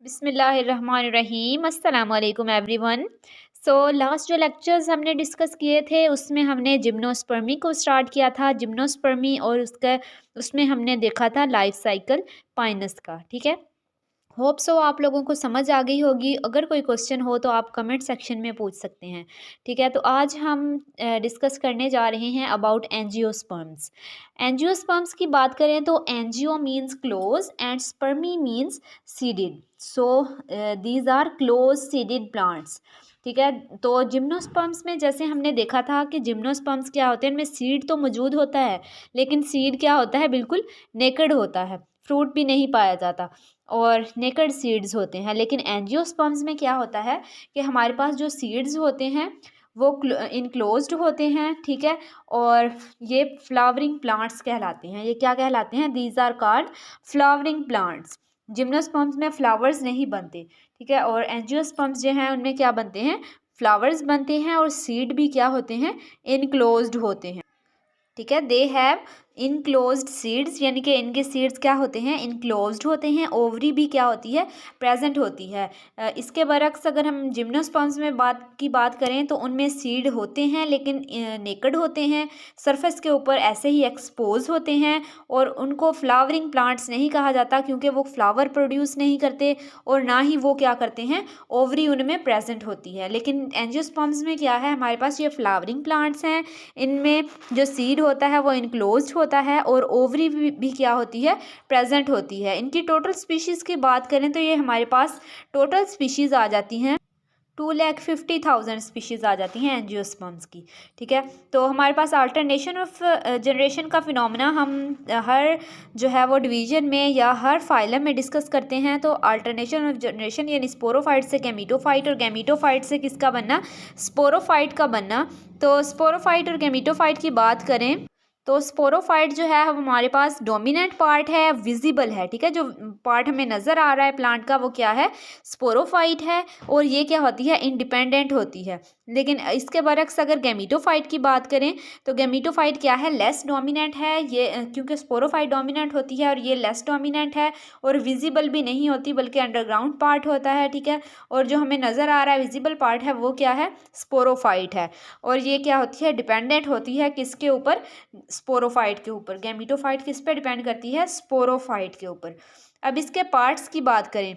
बिस्मिल्लाहिर्रहमानिर्रहीम अस्सलाम वालेकुम एवरीवन। लास्ट जो लेक्चर्स हमने डिस्कस किए थे उसमें हमने जिम्नोस्पर्मी को स्टार्ट किया था। जिम्नोस्पर्मी और उसमें हमने देखा था लाइफ साइकिल पाइनस का। ठीक है, होप सो आप लोगों को समझ आ गई होगी। अगर कोई क्वेश्चन हो तो आप कमेंट सेक्शन में पूछ सकते हैं। ठीक है, तो आज हम डिस्कस करने जा रहे हैं अबाउट एंजियोस्पर्म्स। एंजियोस्पर्म्स की बात करें तो angio means close and spermi means seeded. So these are close seeded plants. ठीक है, तो जिम्नोस्पर्म्स में जैसे हमने देखा था कि जिम्नोस्पर्म्स क्या होते हैं, इनमें सीड तो मौजूद होता है लेकिन सीड क्या होता है, बिल्कुल नेकेड होता है, फ्रूट भी नहीं पाया जाता और नेकेड सीड्स होते हैं। लेकिन एंजियोस्पर्म्स में क्या होता है कि हमारे पास जो सीड्स होते हैं वो इनक्लोज्ड होते हैं। ठीक है, और ये फ्लावरिंग प्लांट्स कहलाते हैं। ये क्या कहलाते हैं? These are called flowering plants. Gymnosperms में फ्लावर्स नहीं बनते। ठीक है, और एंजियोस्पर्म्स जो हैं उनमें क्या बनते हैं? फ्लावर्स बनते हैं और सीड भी क्या होते हैं? इनक्लोज्ड होते हैं। ठीक है, दे हैव इनक्लोज्ड सीड्स, यानी कि इनके सीड्स क्या होते हैं? इनक्लोज्ड होते हैं। ओवरी भी क्या होती है? प्रेजेंट होती है। इसके बरक्स अगर हम जिम्नोस्पर्म्स में बात करें तो उनमें सीड होते हैं लेकिन नेकेड होते हैं, सरफेस के ऊपर ऐसे ही एक्सपोज होते हैं और उनको फ्लावरिंग प्लांट्स नहीं कहा जाता क्योंकि वो फ्लावर प्रोड्यूस नहीं करते और ना ही वो क्या करते हैं, ओवरी उनमें प्रेजेंट होती है। लेकिन एंजियोस्पर्म्स में क्या है, हमारे पास ये फ्लावरिंग प्लांट्स हैं। इनमें जो सीड होता है वो इनक्लोज्ड होता है और ओवरी भी क्या होती है? प्रेजेंट होती है। इनकी टोटल स्पीशीज़ की बात करें तो ये हमारे पास टोटल स्पीशीज़ आ जाती हैं 2,50,000 स्पीशीज़ आ जाती हैं एंजियोस्पर्म्स की। ठीक है, तो हमारे पास अल्टरनेशन ऑफ जनरेशन का फिनोमेना हम हर जो है वो डिवीजन में या हर फाइलम में डिस्कस करते हैं। तो अल्टरनेशन ऑफ जनरेशन यानी स्पोरोफाइट से गैमीटोफाइट और गैमीटोफाइट से किसका बनना? स्पोरोफाइट का बनना। तो स्पोरोफाइट और गैमीटोफाइट की बात करें तो स्पोरोफाइट जो है हमारे पास डोमिनेंट पार्ट है, विजिबल है। ठीक है, जो पार्ट हमें नज़र आ रहा है प्लांट का वो क्या है? स्पोरोफाइट है। और ये क्या होती है? इंडिपेंडेंट होती है। लेकिन इसके बरक्स अगर गैमीटोफाइट की बात करें तो गैमीटोफाइट क्या है? लेस डोमिनेंट है। ये क्योंकि स्पोरोफाइट डोमिनेंट होती है और ये लेस डोमिनेंट है और विजिबल भी नहीं होती बल्कि अंडरग्राउंड पार्ट होता है। ठीक है, और जो हमें नज़र आ रहा है विजिबल पार्ट है वो क्या है? स्पोरोफाइट है। और ये क्या होती है? डिपेंडेंट होती है किसके ऊपर? स्पोरोफाइट के ऊपर। गैमीटोफाइट किस पे डिपेंड करती है? स्पोरोफाइट के ऊपर। अब इसके पार्ट्स की बात करें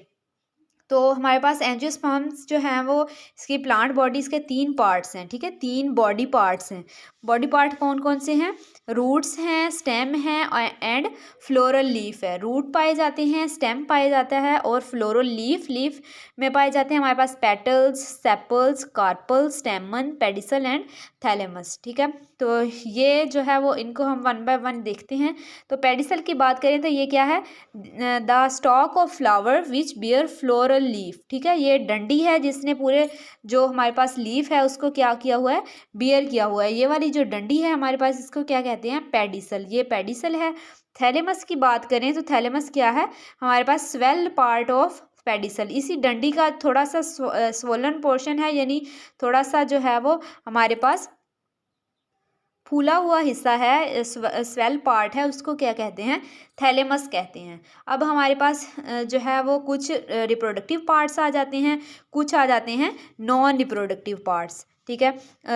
तो हमारे पास एंजियोस्पर्म्स जो हैं वो इसकी प्लांट बॉडीज़ के 3 पार्ट्स हैं। ठीक है, 3 बॉडी पार्ट्स हैं। बॉडी पार्ट कौन कौन से हैं? रूट्स हैं, स्टेम है एंड फ्लोरल लीफ है। रूट पाए जाते हैं, स्टेम पाया जाता है और फ्लोरल लीफ में पाए जाते हैं हमारे पास petals, sepals, carpel, stamen, pedicel and thalamus. ठीक है, तो ये जो है वो इनको हम वन बाय वन देखते हैं। तो पेडिसल की बात करें तो ये क्या है? The stalk of flower which bear floral leaf. ठीक है, ये डंडी है जिसने पूरे जो हमारे पास लीफ है उसको क्या किया हुआ है? बियर किया हुआ है। ये वाली जो डंडी है हमारे पास इसको क्या कहते हैं? पेडिसल। ये पेडिसल है। थैलेमस की बात करें तो थैलेमस क्या है? हमारे पास स्वेल पार्ट ऑफ पेडिसल। इसी डंडी का थोड़ा सा स्वोलन पोर्शन है, यानी थोड़ा सा जो है वो हमारे पास फूला हुआ हिस्सा है, स्वेल पार्ट है, उसको क्या कहते हैं? थैलेमस कहते हैं। अब हमारे पास जो है वो कुछ रिप्रोडक्टिव पार्ट्स आ जाते हैं, कुछ आ जाते हैं नॉन रिप्रोडक्टिव पार्ट्स। ठीक है,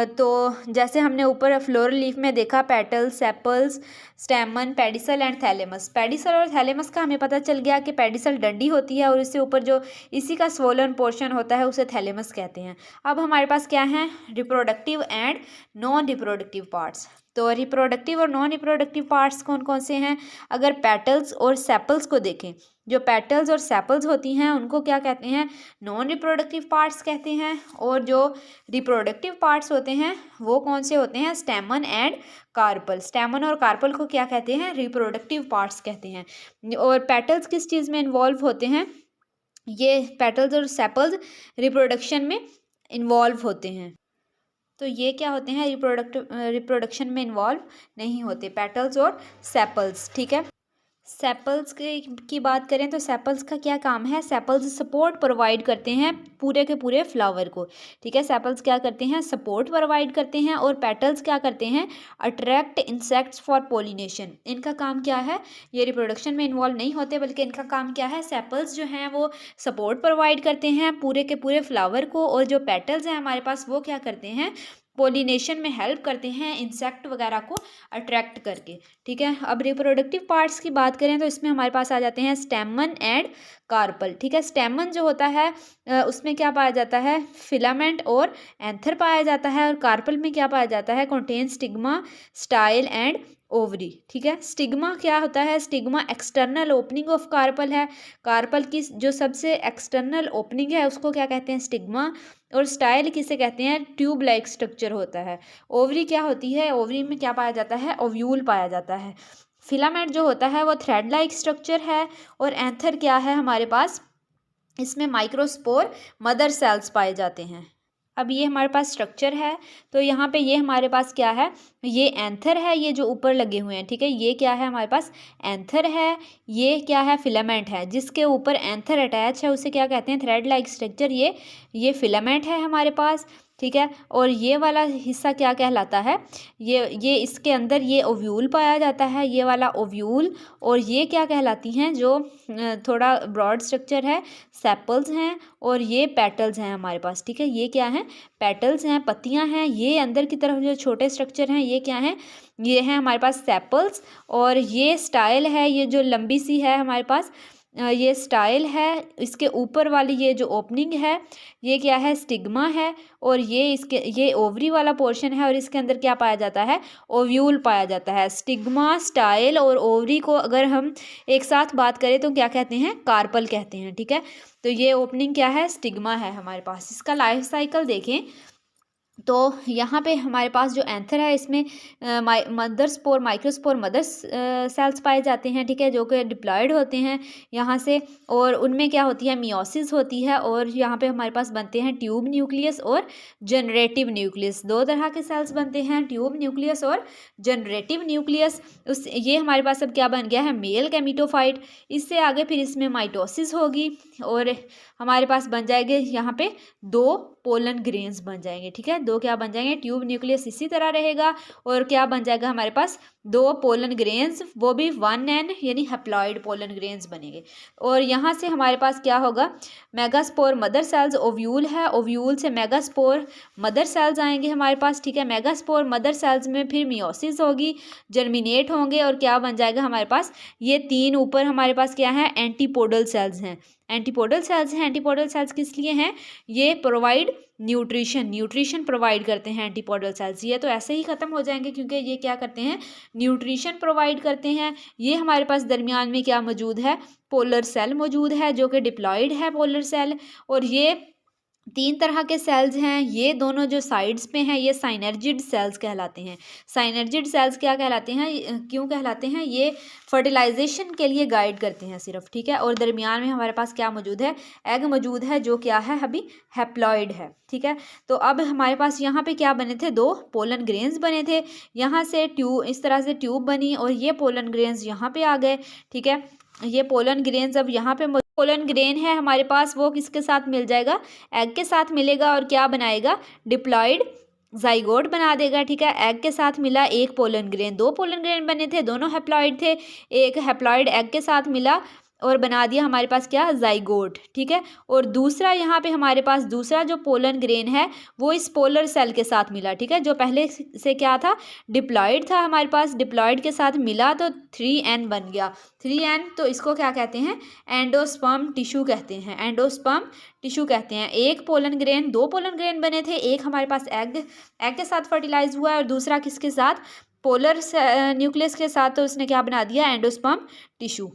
तो जैसे हमने ऊपर फ्लोरल लीफ में देखा petals, sepals, स्टेमन, pedicel and thalamus. Pedicel और थैलेमस का हमें पता चल गया कि पेडिसल डंडी होती है और इससे ऊपर जो इसी का स्वोलन पोर्शन होता है उसे थैलेमस कहते हैं। अब हमारे पास क्या है? Reproductive and non reproductive parts. तो रिप्रोडक्टिव और नॉन रिप्रोडक्टिव पार्ट्स कौन कौन से हैं? अगर पेटल्स और सेपल्स को देखें, जो पेटल्स और सेपल्स होती हैं उनको क्या कहते हैं? नॉन रिप्रोडक्टिव पार्ट्स कहते हैं। और जो रिप्रोडक्टिव पार्ट्स होते हैं वो कौन से होते हैं? स्टेमन एंड कार्पल। स्टेमन और कार्पल को क्या कहते हैं? रिप्रोडक्टिव पार्ट्स कहते हैं। और पेटल्स किस चीज़ में इन्वॉल्व होते हैं? ये पेटल्स और सेपल्स रिप्रोडक्शन में इन्वॉल्व होते हैं। तो ये क्या होते हैं? रिप्रोडक्शन में इन्वॉल्व नहीं होते, पेटल्स और सेपल्स। ठीक है, सेपल्स की बात करें तो सेपल्स का क्या काम है, सेपल्स सपोर्ट प्रोवाइड करते हैं पूरे के पूरे फ्लावर को, ठीक है। सेपल्स क्या करते हैं, सपोर्ट प्रोवाइड करते हैं, और पेटल्स क्या करते हैं, अट्रैक्ट इंसेक्ट्स फॉर पोलिनेशन। इनका काम क्या है, ये रिप्रोडक्शन में इन्वॉल्व नहीं होते, बल्कि इनका काम क्या है, सेपल्स जो हैं वो सपोर्ट प्रोवाइड करते हैं पूरे के पूरे फ्लावर को, और जो पेटल्स हैं हमारे पास वो क्या करते हैं, पोलिनेशन में हेल्प करते हैं इंसेक्ट वगैरह को अट्रैक्ट करके, ठीक है। अब रिप्रोडक्टिव पार्ट्स की बात करें तो इसमें हमारे पास आ जाते हैं स्टेमन एंड कार्पल, ठीक है। स्टेमन जो होता है उसमें क्या पाया जाता है, फिलामेंट और एंथर पाया जाता है, और कार्पल में क्या पाया जाता है, contain stigma, style and ovary, ठीक है। स्टिग्मा क्या होता है, stigma external opening of carpel है, कार्पल की जो सबसे एक्सटर्नल ओपनिंग है उसको क्या कहते हैं, स्टिग्मा। और स्टाइल किसे कहते हैं, ट्यूब लाइक स्ट्रक्चर होता है। ओवरी क्या होती है, ओवरी में क्या पाया जाता है, ओव्यूल पाया जाता है। फिलामेंट जो होता है वो थ्रेड लाइक स्ट्रक्चर है, और एंथर क्या है हमारे पास, इसमें माइक्रोस्पोर मदर सेल्स पाए जाते हैं। अब ये हमारे पास स्ट्रक्चर है, तो यहाँ पे ये हमारे पास क्या है, ये एंथर है, ये जो ऊपर लगे हुए हैं, ठीक है, ये क्या है हमारे पास, एंथर है। ये क्या है, फिलामेंट है, जिसके ऊपर एंथर अटैच है उसे क्या कहते हैं, थ्रेड लाइक स्ट्रक्चर। ये फिलामेंट है हमारे पास, ठीक है। और ये वाला हिस्सा क्या कहलाता है, ये इसके अंदर ये ओव्यूल पाया जाता है, ये वाला ओव्यूल। और ये क्या कहलाती हैं, जो थोड़ा ब्रॉड स्ट्रक्चर है, सेपल्स हैं, और ये पेटल्स हैं हमारे पास, ठीक है। ये क्या हैं, पेटल्स हैं, पत्तियां हैं। ये अंदर की तरफ जो छोटे स्ट्रक्चर हैं ये क्या हैं, ये हैं हमारे पास सेपल्स। और ये स्टाइल है, ये जो लंबी सी है हमारे पास, ये स्टाइल है। इसके ऊपर वाली ये जो ओपनिंग है ये क्या है, स्टिग्मा है। और ये ओवरी वाला पोर्शन है, और इसके अंदर क्या पाया जाता है, ओव्यूल पाया जाता है। स्टिग्मा, स्टाइल और ओवरी को अगर हम एक साथ बात करें तो क्या कहते हैं, कार्पल कहते हैं, ठीक है। तो ये ओपनिंग क्या है, स्टिग्मा है हमारे पास। इसका लाइफ साइकिल देखें तो यहाँ पे हमारे पास जो एंथर है इसमें mother spore, microspore mother cells पाए जाते हैं, ठीक है, जो कि डिप्लॉयड होते हैं यहाँ से। और उनमें क्या होती है, मियोसिस होती है, और यहाँ पे हमारे पास बनते हैं ट्यूब न्यूक्लियस और जनरेटिव न्यूक्लियस। दो तरह के सेल्स बनते हैं, ट्यूब न्यूक्लियस और जनरेटिव न्यूक्लियस। ये हमारे पास अब क्या बन गया है, मेल गैमीटोफाइट। इससे आगे फिर इसमें माइटोसिस होगी, और हमारे पास बन जाएंगे यहाँ पे दो पोलन ग्रेन्स बन जाएंगे, ठीक है। दो क्या बन जाएंगे, ट्यूब न्यूक्लियस इसी तरह रहेगा, और क्या बन जाएगा हमारे पास, दो पोलन ग्रेन्स, वो भी 1n यानी हैप्लॉइड पोलन ग्रेन्स बनेंगे। और यहाँ से हमारे पास क्या होगा, मेगास्पोर मदर सेल्स, ओव्यूल है, ओव्यूल से मेगास्पोर मदर सेल्स आएंगे हमारे पास, ठीक है। मेगास्पोर मदर सेल्स में फिर मियोसिस होगी, जर्मिनेट होंगे, और क्या बन जाएगा हमारे पास, ये तीन ऊपर हमारे पास क्या है, एंटीपोडल सेल्स हैं। एंटीपोडल सेल्स हैं, एंटीपोडल सेल्स किस लिए हैं, ये प्रोवाइड न्यूट्रिशन प्रोवाइड करते हैं एंटीपोडल सेल्स। ये तो ऐसे ही ख़त्म हो जाएंगे क्योंकि ये क्या करते हैं, न्यूट्रिशन प्रोवाइड करते हैं। ये हमारे पास दरमियान में क्या मौजूद है, पोलर सेल मौजूद है, जो कि डिप्लॉयड है पोलर सेल। और ये तीन तरह के सेल्स हैं, ये दोनों जो साइड्स पे हैं ये साइनर्जिड सेल्स कहलाते हैं। साइनर्जिड सेल्स क्या कहलाते हैं, क्यों कहलाते हैं, ये फर्टिलाइजेशन के लिए गाइड करते हैं सिर्फ, ठीक है। और दरमियान में हमारे पास क्या मौजूद है, एग मौजूद है, जो क्या है अभी हैप्लॉइड है, ठीक है। तो अब हमारे पास यहाँ पे क्या बने थे, दो पोलन ग्रेन्स बने थे, यहाँ से ट्यूब, इस तरह से ट्यूब बनी, और ये पोलन ग्रेन्स यहाँ पे आ गए, ठीक है। ये पोलन ग्रेन्स अब यहाँ पे पोलन ग्रेन है हमारे पास, वो किसके साथ मिल जाएगा, एग के साथ मिलेगा, और क्या बनाएगा, डिप्लॉयड जाइगोट बना देगा, ठीक है। एग के साथ मिला एक पोलन ग्रेन, दो पोलन ग्रेन बने थे, दोनों हैप्लॉइड थे, एक हैप्लॉइड एग के साथ मिला और बना दिया हमारे पास क्या, जाइगोट, ठीक है। और दूसरा यहाँ पे हमारे पास दूसरा जो पोलन ग्रेन है वो इस पोलर सेल के साथ मिला, ठीक है। जो पहले से क्या था, डिप्लॉयड था हमारे पास, डिप्लॉयड के साथ मिला तो 3n बन गया। 3n तो इसको क्या कहते हैं, एंडोस्पर्म टिश्यू कहते हैं, एंडोस्पर्म टिश्यू कहते हैं। एक पोलन ग्रेन, दो पोलन ग्रेन बने थे, एक हमारे पास एग के साथ फर्टिलाइज हुआ है, और दूसरा किसके साथ, पोलर न्यूक्लियस के साथ, तो उसने क्या बना दिया, एंडोस्पर्म टिश्यू।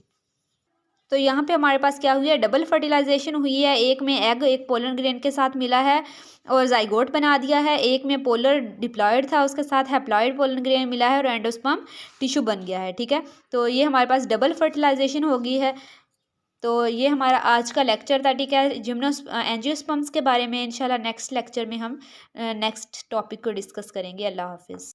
तो यहाँ पे हमारे पास क्या हुई है, डबल फर्टिलाइजेशन हुई है, एक में एग एक पोलन ग्रेन के साथ मिला है और जाइगोट बना दिया है, एक में पोलर डिप्लॉयड था उसके साथ हैप्लॉयड पोलन ग्रेन मिला है और एंडोस्पर्म टिश्यू बन गया है, ठीक है। तो ये हमारे पास डबल फर्टिलाइजेशन हो गई है। तो ये हमारा आज का लेक्चर था, ठीक है, एंजियोस्पर्म्स के बारे में। इंशाल्लाह नेक्स्ट लेक्चर में हम नेक्स्ट टॉपिक को डिस्कस करेंगे। अल्लाह हाफिज़।